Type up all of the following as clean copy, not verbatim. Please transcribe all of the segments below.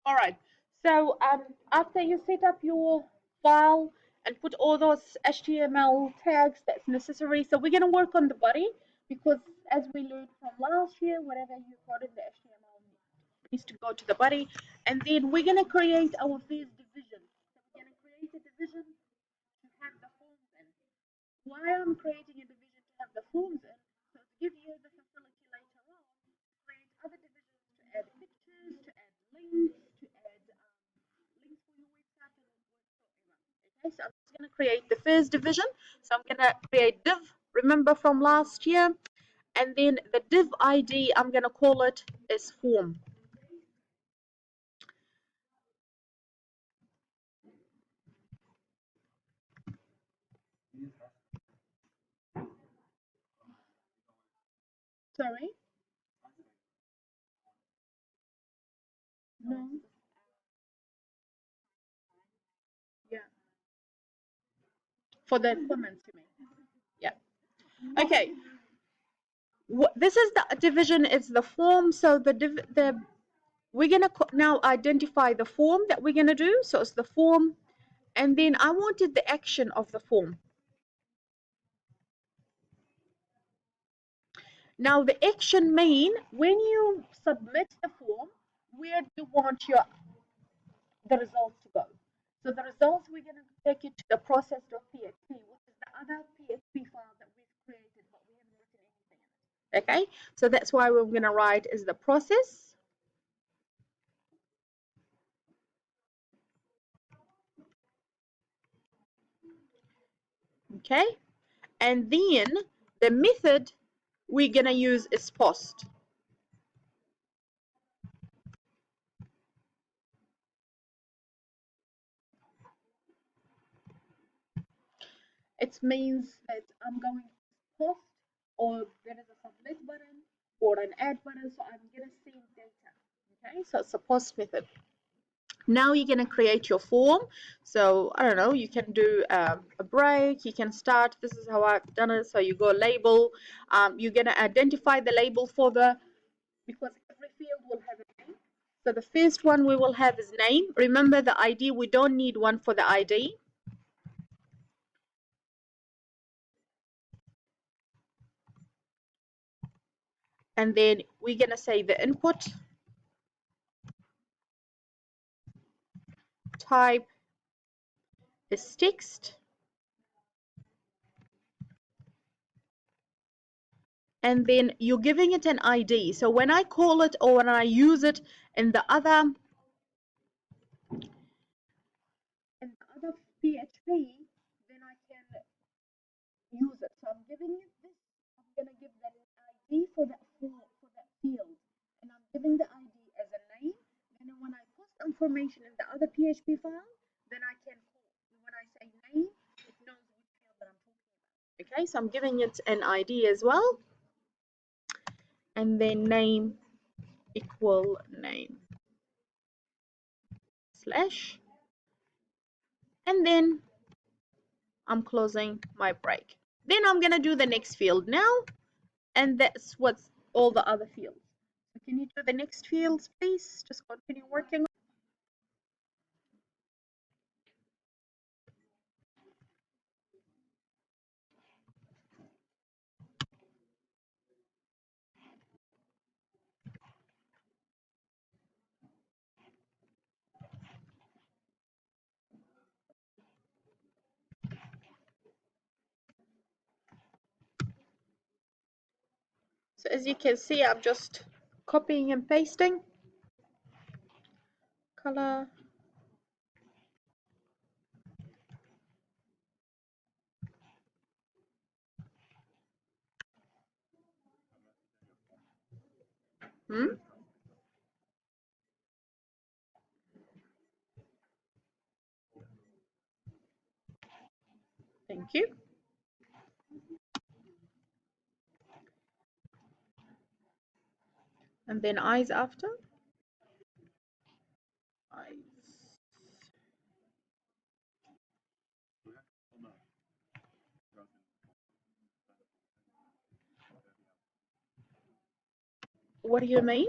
All right. So after you set up your file and put all those HTML tags that's necessary, so we're gonna work on the body because as we learned from last year, whatever you put in the HTML needs to go to the body, and then we're gonna create our first division. So we're gonna create a division to have the forms in. Why I'm creating a division to have the forms in? So to give you the facility later on, create other divisions to add pictures, to add links, to add links for your website and whatsoever. Okay, so I'm just going to create the first division. So I'm going to create div, remember from last year, and then the div ID, I'm going to call it is form. Sorry? No. Yeah. For the comments, you mean? Yeah. Okay. This is the division. It's the form. So the we're gonna now identify the form that we're gonna do. So it's the form, and then I wanted the action of the form. Now the action mean when you submit the form, where do you want the results to go? So the results we're gonna take it to the process.php, which is the other PHP file that we've created, but we haven't written anything in it. Okay, so that's why we're gonna write is the process. Okay, and then the method we're gonna use is post. It means that I'm going to post, or there is a submit button or an add button, so I'm gonna save data. Okay, so it's a post method. Now you're gonna create your form. So I don't know, you can do a break, you can start. This is how I've done it. So you go label. You're gonna identify the label for the, because every field will have a name. So the first one we will have is name. Remember the ID, we don't need one for the ID. And then we're gonna say the input type is text, and then you're giving it an ID. So when I call it or when I use it in the other PHP, then I can use it. So I'm giving it this. I'm gonna give that an ID for that field, and I'm giving the ID as a name. And then when I post information in the other PHP file, then I can call. When I say name, it knows which field that I'm talking about. Okay, so I'm giving it an ID as well, and then name equal name slash, and then I'm closing my break. Then I'm gonna do the next field now, and that's what's all the other fields. So can you do the next fields, please? Just continue working. So as you can see, I'm just copying and pasting. Color. Thank you. And then eyes after. Eyes. What do you mean?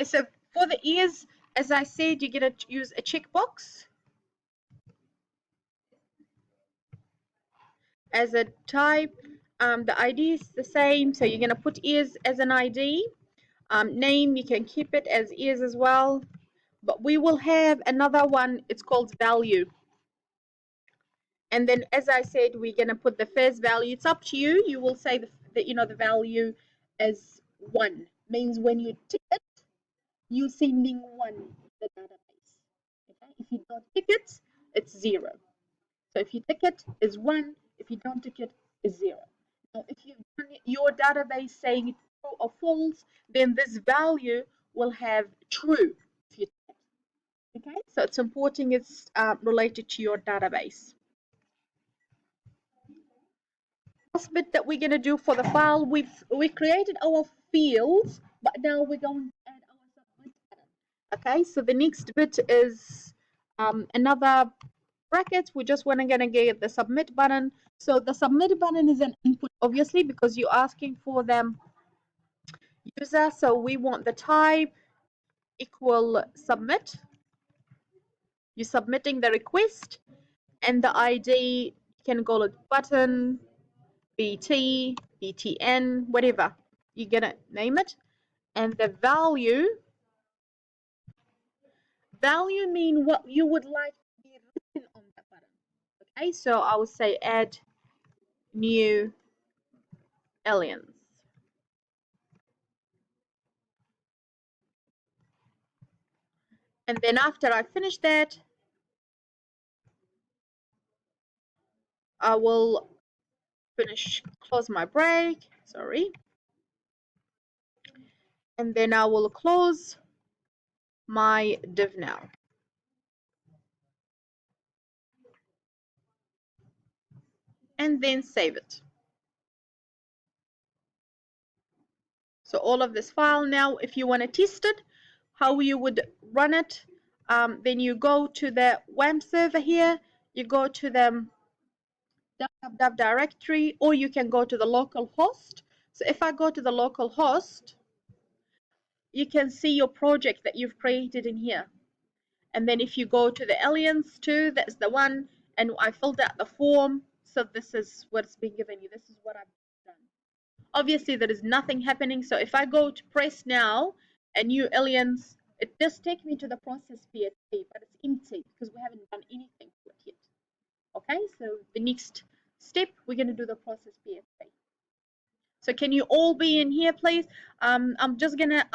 Okay, so for the ears, as I said, you're going to use a checkbox. As a type, the ID is the same, so you're going to put ears as an ID. Name, you can keep it as ears as well. But we will have another one, it's called value. And then, as I said, we're going to put the first value. It's up to you. You will say the value is 1. Means when you tick it, you're sending 1 in the database. Okay? If you don't tick it, it's 0. So if you tick it, it's 1. If you don't tick it, it's 0. Now, if you've done your database saying it's true or false, then this value will have true. If you tick it. Okay? So it's important it's related to your database. Last bit that we're going to do for the file, we created our fields, but now we're going to add our submit button. Okay, so the next bit is another bracket. We just want to get the submit button. So the submit button is an input, obviously, because you're asking for them user. So we want the type equal submit. You're submitting the request, and the ID can call it button, BT, BTN, whatever you're gonna name it. And the value mean what you would like to be written on that button. Okay, so I will say add new aliens. And then after I finish that, I will close my break, sorry. And then I will close my div now. And then save it. So all of this file now, if you want to test it, how you would run it, then you go to the WAMP server here, you go to the www directory, or you can go to the local host. So if I go to the local host, you can see your project that you've created in here. And then if you go to the aliens too, that's the one, and I filled out the form. So this is what's been given you. This is what I've done. Obviously, there is nothing happening. So if I go to press now, a new aliens, it does take me to the process PHP, but it's empty because we haven't done anything to it yet. Okay, so the next step, we're going to do the process PHP. So can you all be in here, please? I'm just going to